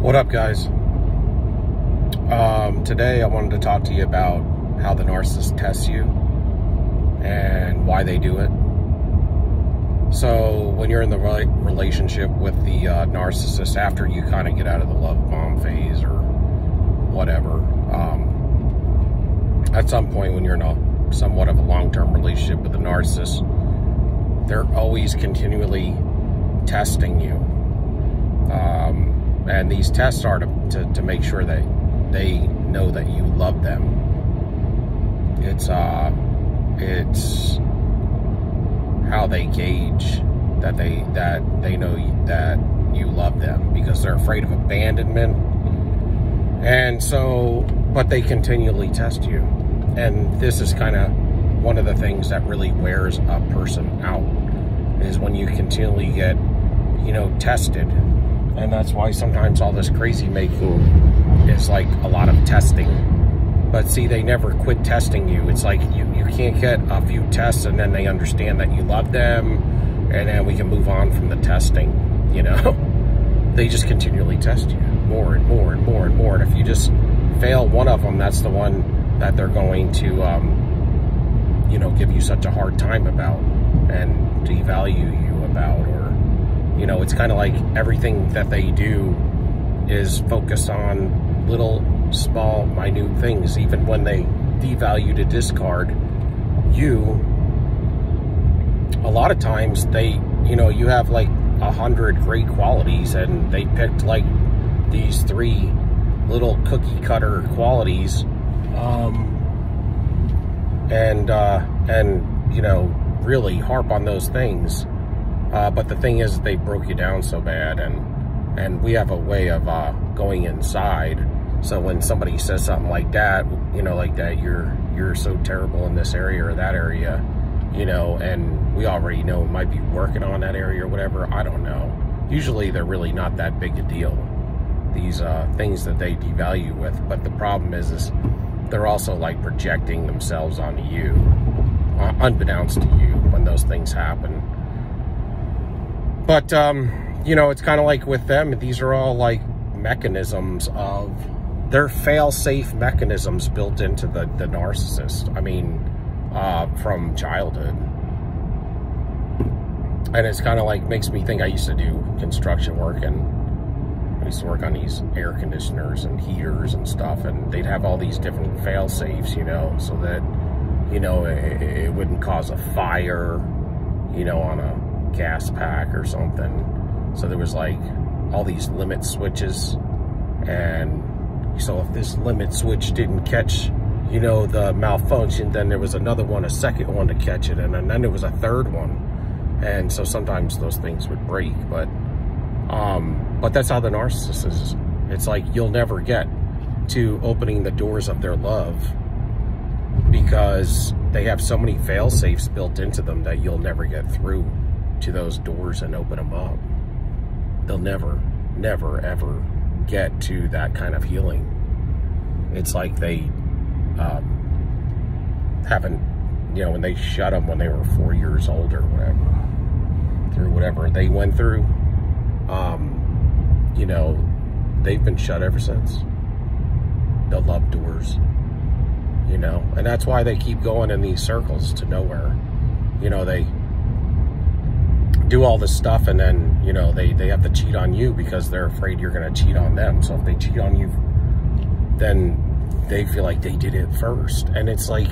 What up, guys? Today I wanted to talk to you about how the narcissist tests you and why they do it. So when you're in the right relationship with the narcissist, after you kind of get out of the love bomb phase or whatever, at some point when you're in a somewhat of a long-term relationship with the narcissist, they're always continually testing you. And these tests are to make sure that they know that you love them. It's how they gauge that they know that you love them, because they're afraid of abandonment. And so, but they continually test you. And this is kind of one of the things that really wears a person out, is when you continually get, tested. And that's why sometimes all this crazy making is like a lot of testing. But see, they never quit testing you. It's like you can't get a few tests and then they understand that you love them, and then we can move on from the testing, They just continually test you more and more and more and more. And if you just fail one of them, that's the one that they're going to, give you such a hard time about and devalue you about. Or, it's kind of like everything that they do is focused on little, small, minute things. Even when they devalue to discard you, a lot of times they, you have like 100 great qualities, and they picked like these 3 little cookie cutter qualities, and really harp on those things. But the thing is, they broke you down so bad, and we have a way of going inside. So when somebody says something like that, like that, you're so terrible in this area or that area, and we already know it might be working on that area or whatever. I don't know. Usually they're really not that big a deal, these things that they devalue with. But the problem is they're also like projecting themselves onto you, unbeknownst to you, when those things happen. But, it's kind of like with them, these are all like mechanisms of, they're fail-safe mechanisms built into the narcissist. I mean, from childhood. And it's kind of like, makes me think, I used to do construction work, and I used to work on these air conditioners and heaters and stuff, and they'd have all these different fail-safes, so that, it wouldn't cause a fire, on a gas pack or something. So there was like all these limit switches, and so if this limit switch didn't catch the malfunction, then there was another one, a second one to catch it, and then there was a third one. And so sometimes those things would break, but that's how the narcissist is. It's like you'll never get to opening the doors of their love, because they have so many fail safes built into them that you'll never get through to those doors and open them up. They'll never ever get to that kind of healing. It's like they haven't, when they shut them when they were 4 years old or whatever, through whatever they went through, they've been shut ever since. The love doors, and that's why they keep going in these circles to nowhere. They do all this stuff, and then they have to cheat on you because they're afraid you're going to cheat on them. So if they cheat on you, then they feel like they did it first, and it's like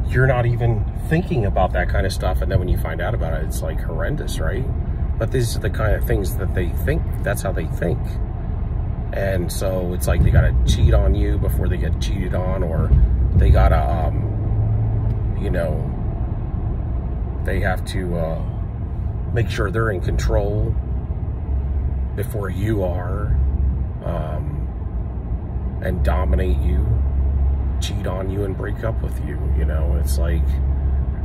you're not even thinking about that kind of stuff. And then when you find out about it, it's like horrendous, right? But these are the kind of things that they think. That's how they think. And so it's like they got to cheat on you before they get cheated on, or they got to they have to make sure they're in control before you are, and dominate you, cheat on you, and break up with you. It's like,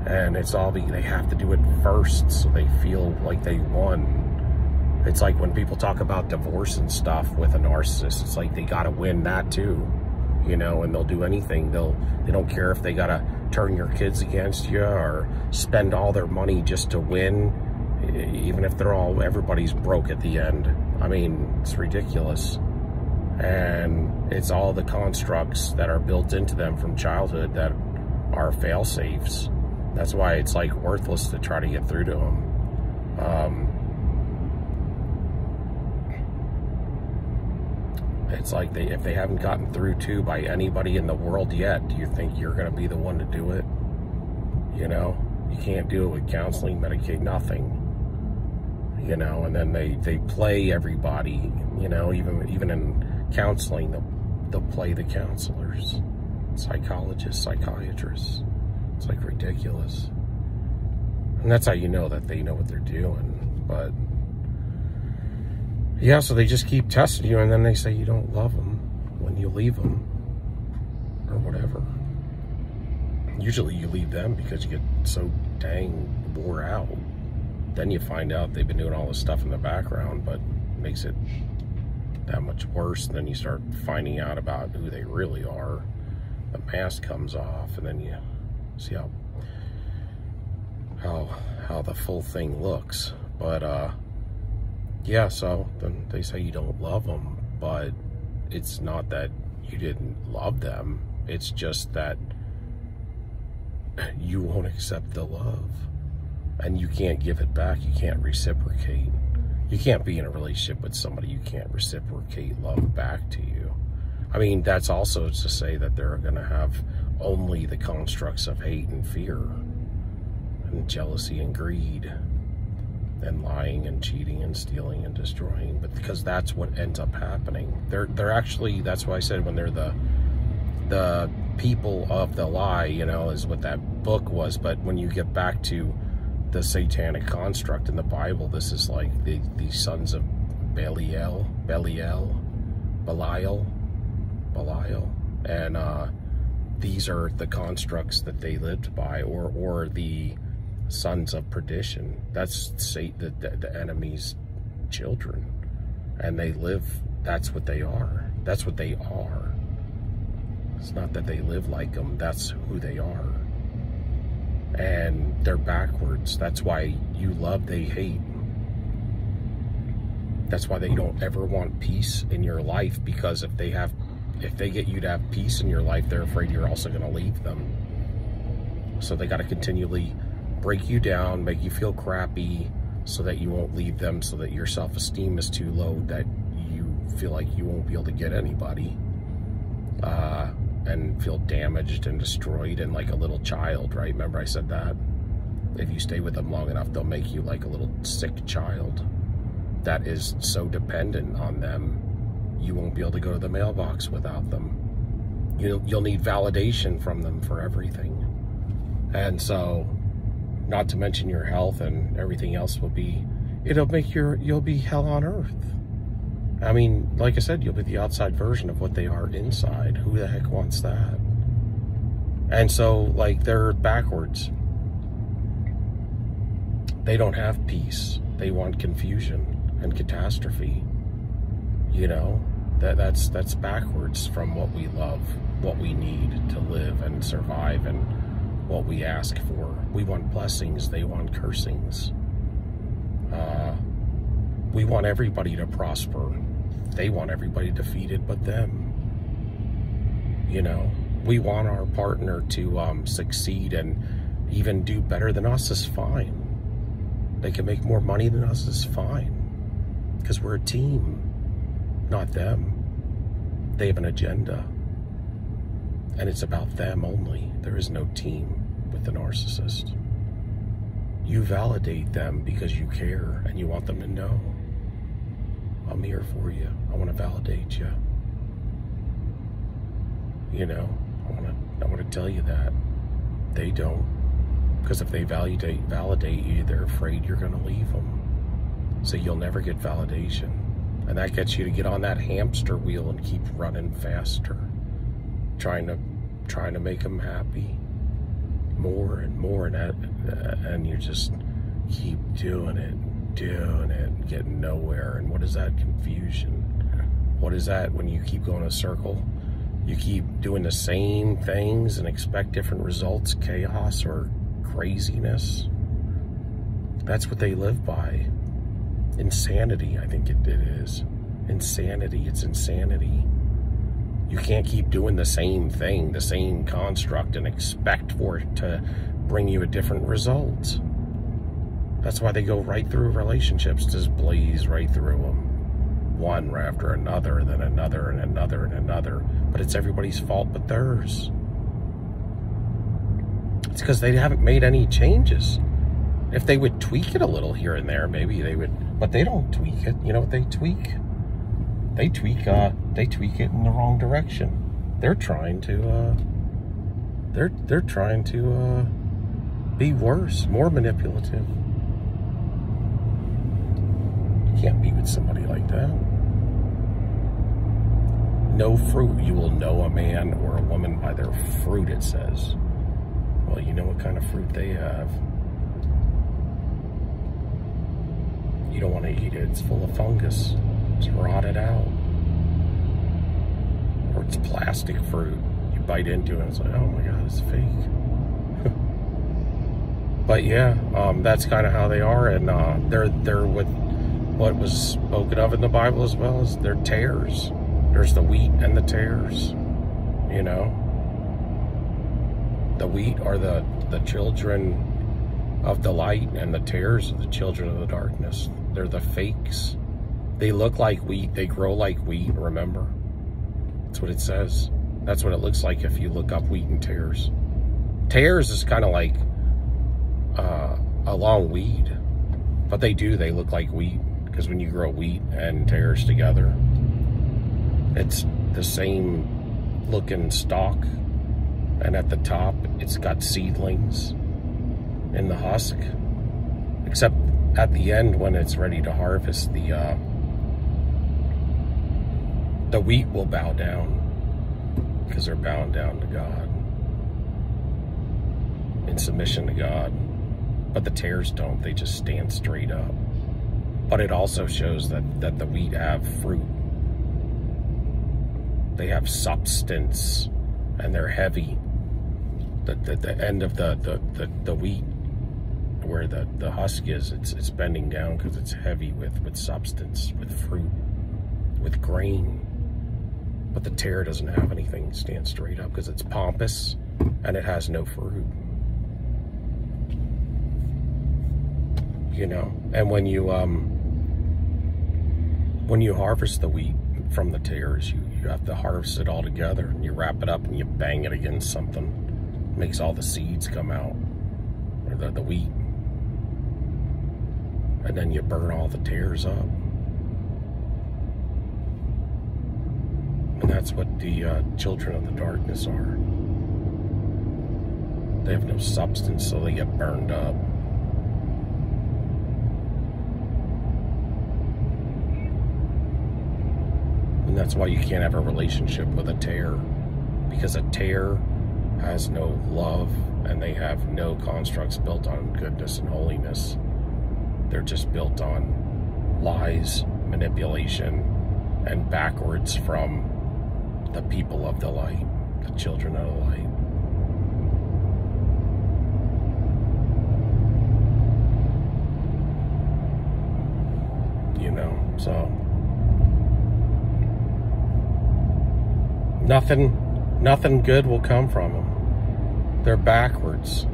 and it's all they have to do it first, so they feel like they won. It's like when people talk about divorce and stuff with a narcissist, it's like they got to win that too, and they'll do anything. They don't care if they got to turn your kids against you or spend all their money just to win. even if everybody's broke at the end. I mean, it's ridiculous. And it's all the constructs that are built into them from childhood that are fail-safes. That's why it's like worthless to try to get through to them. It's like if they haven't gotten through to by anybody in the world yet, do you think you're going to be the one to do it? You know, you can't do it with counseling, Medicaid, nothing. You know, and then they play everybody, you know, even in counseling, they'll play the counselors, psychologists, psychiatrists. It's like ridiculous. And that's how you know that they know what they're doing. But yeah, so they just keep testing you, and then they say you don't love them when you leave them or whatever. Usually you leave them because you get so dang wore out. Then you find out they've been doing all this stuff in the background, but it makes it that much worse. And then you start finding out about who they really are. The mask comes off, and then you see how the full thing looks. But yeah, so then they say you don't love them, but it's not that you didn't love them. It's just that you won't accept the love, and you can't give it back. You can't reciprocate. You can't be in a relationship with somebody you can't reciprocate love back to you. I mean, that's also to say that they're going to have only the constructs of hate and fear and jealousy and greed and lying and cheating and stealing and destroying. But because that's what ends up happening. They're actually, that's why I said when they're the people of the lie, you know, is what that book was. But when you get back to the satanic construct in the Bible, this is like the sons of Belial, and these are the constructs that they lived by, or the sons of perdition. That's the enemy's children, and they live. That's what they are. That's what they are. It's not that they live like them. That's who they are. And they're backwards. That's why you love, they hate. That's why they don't ever want peace in your life, because if they get you to have peace in your life, they're afraid you're also going to leave them. So they got to continually break you down, make you feel crappy, so that you won't leave them, so that your self-esteem is too low that you feel like you won't be able to get anybody, and feel damaged and destroyed and like a little child, right? Remember I said that? If you stay with them long enough, they'll make you like a little sick child that is so dependent on them, you won't be able to go to the mailbox without them. You'll need validation from them for everything. And so, not to mention your health and everything else you'll be hell on earth. I mean, like I said, you'll be the outside version of what they are inside. Who the heck wants that? And so, like, they're backwards. They don't have peace. They want confusion and catastrophe. You know, that's backwards from what we love, what we need to live and survive, and what we ask for. We want blessings. They want cursings. We want everybody to prosper. They want everybody defeated but them. You know, we want our partner to succeed and even do better than us is fine. They can make more money than us is fine. Because we're a team, not them. They have an agenda. And it's about them only. There is no team with the narcissist. You validate them because you care and you want them to know. I'm here for you. I want to validate you. You know, I want to tell you that. They don't. Because if they validate you, they're afraid you're going to leave them. So you'll never get validation. And that gets you to get on that hamster wheel and keep running faster. Trying to make them happy. More and more, and you just keep doing it, getting nowhere. And what is that? Confusion. What is that when you keep going a circle? You keep doing the same things and expect different results, chaos or craziness. That's what they live by. Insanity, I think it is. Insanity, it's insanity. You can't keep doing the same thing, the same construct, and expect for it to bring you a different result. That's why they go right through relationships, just blaze right through them. One after another, then another, and another, and another. But it's everybody's fault but theirs. It's because they haven't made any changes. If they would tweak it a little here and there, maybe they would, but they don't tweak it. You know what they tweak? They tweak it in the wrong direction. They're trying to, they're trying to be worse, more manipulative. You can't be with somebody like that. No fruit. You will know a man or a woman by their fruit, it says. Well, you know what kind of fruit they have. You don't want to eat it. It's full of fungus. It's rotted out. Or it's plastic fruit. You bite into it and it's like, oh my God, it's fake. But yeah, that's kind of how they are. And they're with what was spoken of in the Bible as well as they're tares. There's the wheat and the tares, you know. The wheat are the children of the light, and the tares are the children of the darkness. They're the fakes. They look like wheat. They grow like wheat, remember? That's what it says. That's what it looks like if you look up wheat and tares. Tares is kind of like a long weed. But they look like wheat. Because when you grow wheat and tares together, it's the same looking stalk. And at the top, it's got seedlings in the husk. Except at the end, when it's ready to harvest, the wheat will bow down. Because they're bound down to God. In submission to God. But the tares don't. They just stand straight up. But it also shows that the wheat have fruit. They have substance. And they're heavy. The end of the wheat, where the husk is, it's bending down because it's heavy with substance, with fruit, with grain. But the tare doesn't have anything stand straight up because it's pompous and it has no fruit. You know, and when you harvest the wheat from the tares, you have to harvest it all together, and you wrap it up and you bang it against something. It makes all the seeds come out, or the wheat. And then you burn all the tares up. And that's what the children of the darkness are. They have no substance, so they get burned up. And that's why you can't have a relationship with a tare, because a tare has no love, and they have no constructs built on goodness and holiness. They're just built on lies, manipulation, and backwards from the people of the light, the children of the light. You know, so nothing good will come from them. They're backwards.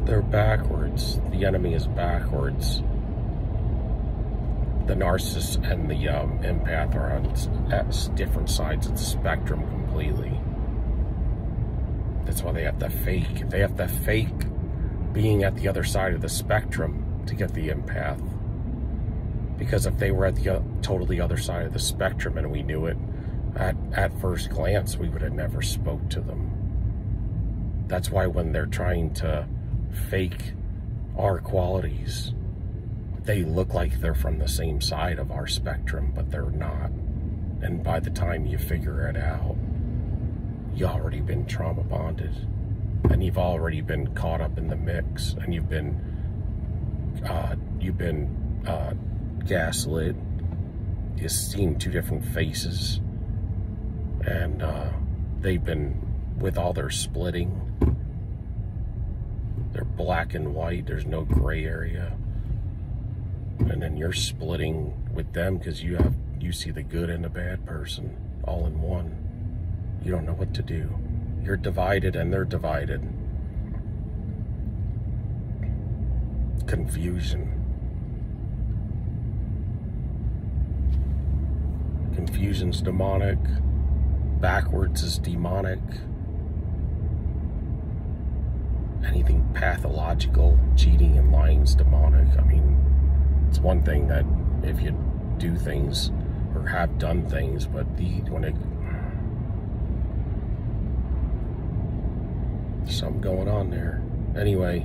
They're backwards. The enemy is backwards. The narcissist and the empath are on different sides of the spectrum completely. That's why they have to fake. They have to fake being at the other side of the spectrum to get the empath. Because if they were at the totally other side of the spectrum and we knew it at first glance, we would have never spoke to them. That's why when they're trying to fake our qualities, they look like they're from the same side of our spectrum, but they're not. And by the time you figure it out, you've already been trauma bonded, and you've already been caught up in the mix, and you've been gaslit. You've seen two different faces, and they've been, with all their splitting, they're black and white, there's no gray area. And then you're splitting with them because you have You see the good and the bad person all in one. You don't know what to do. You're divided and they're divided. Confusion. Confusion's demonic. Backwards is demonic. Anything pathological, cheating and lying's demonic. I mean, it's one thing that if you do things or have done things, but when it, something going on there. Anyway,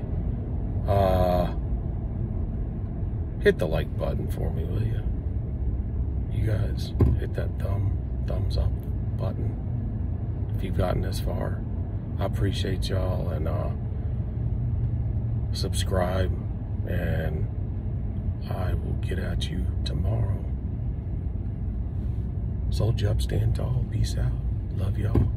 hit the like button for me, will you? You guys, hit that thumbs up button if you've gotten this far. I appreciate y'all, and subscribe, and I will get at you tomorrow. Soldier up, stand tall, peace out, love y'all.